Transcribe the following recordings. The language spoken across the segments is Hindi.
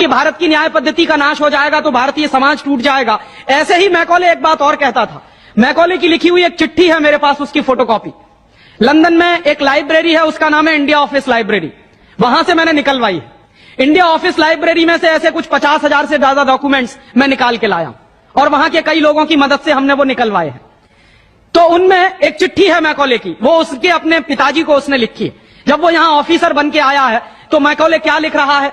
कि भारत की न्याय पद्धति का नाश हो जाएगा तो भारतीय समाज टूट जाएगा। ऐसे ही मैकॉले एक बात और कहता था। मैकॉले की लिखी हुई एक चिट्ठी है मेरे पास, उसकी फोटोकॉपी। लंदन में एक लाइब्रेरी है, उसका नाम है इंडिया ऑफिस लाइब्रेरी, वहां से मैंने निकलवाई है। इंडिया ऑफिस लाइब्रेरी में से ऐसे कुछ 50,000 से ज्यादा डॉक्यूमेंट्स मैं निकाल के लाया और वहां के कई लोगों की मदद से हमने वो निकलवाए हैं। तो उनमें एक चिट्ठी है मैकॉले की, वो उसके अपने पिताजी को उसने लिखी है। जब वो यहां ऑफिसर बन के आया है तो मैकॉले क्या लिख रहा है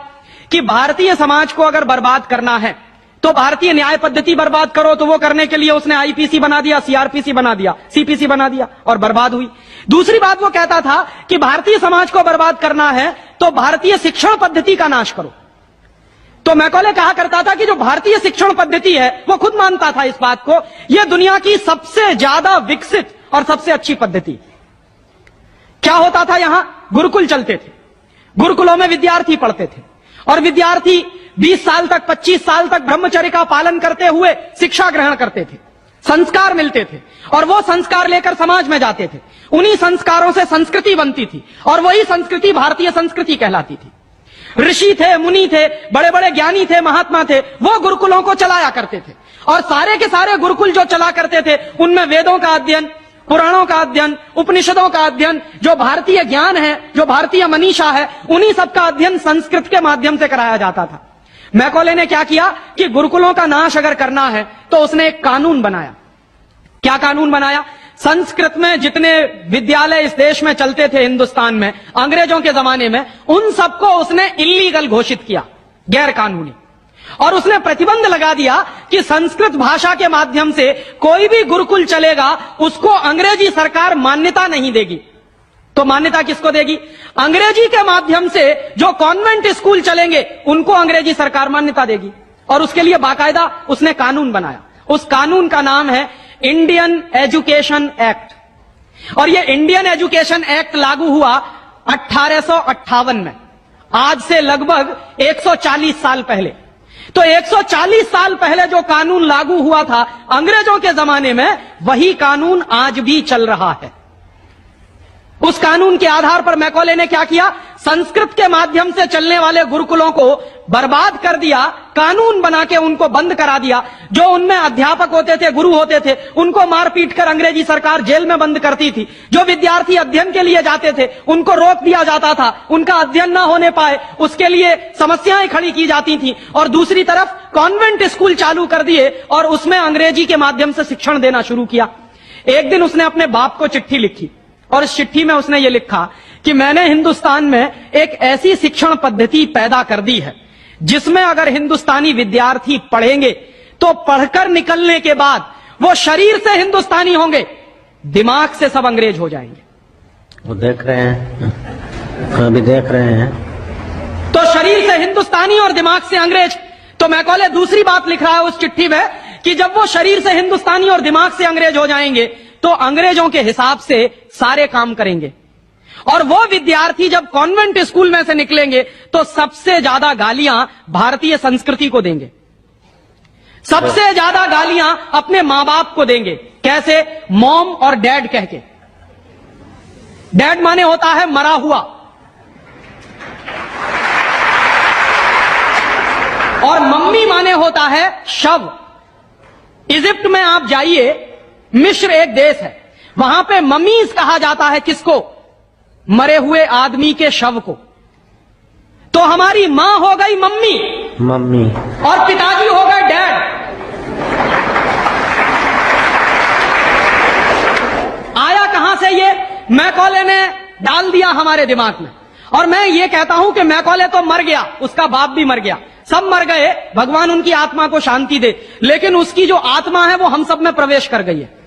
कि भारतीय समाज को अगर बर्बाद करना है तो भारतीय न्याय पद्धति बर्बाद करो। तो वो करने के लिए उसने आईपीसी बना दिया, सीआरपीसी बना दिया, सीपीसी बना दिया और बर्बाद हुई। दूसरी बात वो कहता था कि भारतीय समाज को बर्बाद करना है तो भारतीय शिक्षण पद्धति का नाश करो। तो मैकॉले कहा करता था कि जो भारतीय शिक्षण पद्धति है, वो खुद मानता था इस बात को, यह दुनिया की सबसे ज्यादा विकसित और सबसे अच्छी पद्धति। क्या होता था, यहां गुरुकुल चलते थे, गुरुकुलों में विद्यार्थी पढ़ते थे और विद्यार्थी 20 साल तक, 25 साल तक ब्रह्मचर्य का पालन करते हुए शिक्षा ग्रहण करते थे, संस्कार मिलते थे और वो संस्कार लेकर समाज में जाते थे। उन्हीं संस्कारों से संस्कृति बनती थी और वही संस्कृति भारतीय संस्कृति कहलाती थी। ऋषि थे, मुनि थे, बड़े बड़े ज्ञानी थे, महात्मा थे, वो गुरुकुलों को चलाया करते थे और सारे के सारे गुरुकुल जो चला करते थे उनमें वेदों का अध्ययन, पुराणों का अध्ययन, उपनिषदों का अध्ययन, जो भारतीय ज्ञान है, जो भारतीय मनीषा है, उन्हीं सब का अध्ययन संस्कृत के माध्यम से कराया जाता था। मैकॉले ने क्या किया कि गुरुकुलों का नाश अगर करना है तो उसने एक कानून बनाया। क्या कानून बनाया? संस्कृत में जितने विद्यालय इस देश में चलते थे, हिंदुस्तान में अंग्रेजों के जमाने में, उन सबको उसने इल्लीगल घोषित किया, गैर कानूनी। और उसने प्रतिबंध लगा दिया कि संस्कृत भाषा के माध्यम से कोई भी गुरुकुल चलेगा उसको अंग्रेजी सरकार मान्यता नहीं देगी। तो मान्यता किसको देगी? अंग्रेजी के माध्यम से जो कॉन्वेंट स्कूल चलेंगे उनको अंग्रेजी सरकार मान्यता देगी। और उसके लिए बाकायदा उसने कानून बनाया। उस कानून का नाम है इंडियन एजुकेशन एक्ट। और यह इंडियन एजुकेशन एक्ट लागू हुआ 1858 में, आज से लगभग 140 साल पहले। तो 140 साल पहले जो कानून लागू हुआ था अंग्रेजों के जमाने में, वही कानून आज भी चल रहा है। उस कानून के आधार पर मैकॉले ने क्या किया? संस्कृत के माध्यम से चलने वाले गुरुकुलों को बर्बाद कर दिया, कानून बना के उनको बंद करा दिया। जो उनमें अध्यापक होते थे, गुरु होते थे, उनको मार पीट कर अंग्रेजी सरकार जेल में बंद करती थी। जो विद्यार्थी अध्ययन के लिए जाते थे उनको रोक दिया जाता था, उनका अध्ययन ना होने पाए उसके लिए समस्याएं खड़ी की जाती थी। और दूसरी तरफ कॉन्वेंट स्कूल चालू कर दिए और उसमें अंग्रेजी के माध्यम से शिक्षण देना शुरू किया। एक दिन उसने अपने बाप को चिट्ठी लिखी और इस चिट्ठी में उसने ये लिखा कि मैंने हिंदुस्तान में एक ऐसी शिक्षण पद्धति पैदा कर दी है जिसमें अगर हिंदुस्तानी विद्यार्थी पढ़ेंगे तो पढ़कर निकलने के बाद वो शरीर से हिंदुस्तानी होंगे, दिमाग से सब अंग्रेज हो जाएंगे। वो देख रहे हैं, अभी देख रहे हैं। तो शरीर से हिंदुस्तानी और दिमाग से अंग्रेज। तो मैकॉले दूसरी बात लिख रहा है उस चिट्ठी में कि जब वो शरीर से हिंदुस्तानी और दिमाग से अंग्रेज हो जाएंगे तो अंग्रेजों के हिसाब से सारे काम करेंगे। और वो विद्यार्थी जब कॉन्वेंट स्कूल में से निकलेंगे तो सबसे ज्यादा गालियां भारतीय संस्कृति को देंगे, सबसे ज्यादा गालियां अपने मां बाप को देंगे। कैसे? मॉम और डैड कह के। डैड माने होता है मरा हुआ, और मम्मी माने होता है शव। इजिप्ट में आप जाइए, मिस्र एक देश है, वहां पे ममीज कहा जाता है किसको? मरे हुए आदमी के शव को। तो हमारी मां हो गई मम्मी और पिताजी हो गए डैड। आया कहां से ये? मैकॉले ने डाल दिया हमारे दिमाग में। और मैं ये कहता हूं कि मैकॉले तो मर गया, उसका बाप भी मर गया, सब मर गए, भगवान उनकी आत्मा को शांति दे, लेकिन उसकी जो आत्मा है वो हम सब में प्रवेश कर गई है।